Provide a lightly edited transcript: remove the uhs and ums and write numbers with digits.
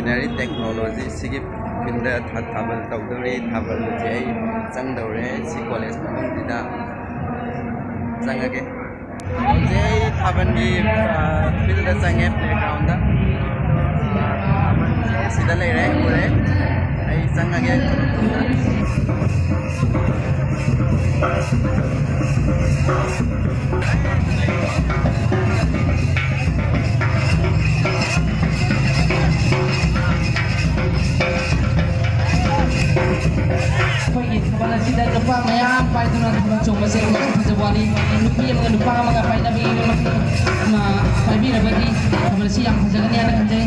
Veterinary Technology sigi pinda thabal tawdori thabal jai chang dore si college manungida changage jai thaban gi field da change playground da sida leire ore ai changage Kepala sidang depan mayam pai tu nanti macam masih orang sejawali lupi yang depan maka pai nabi ma pai bi bagi kepala siang jangan ni anak kerja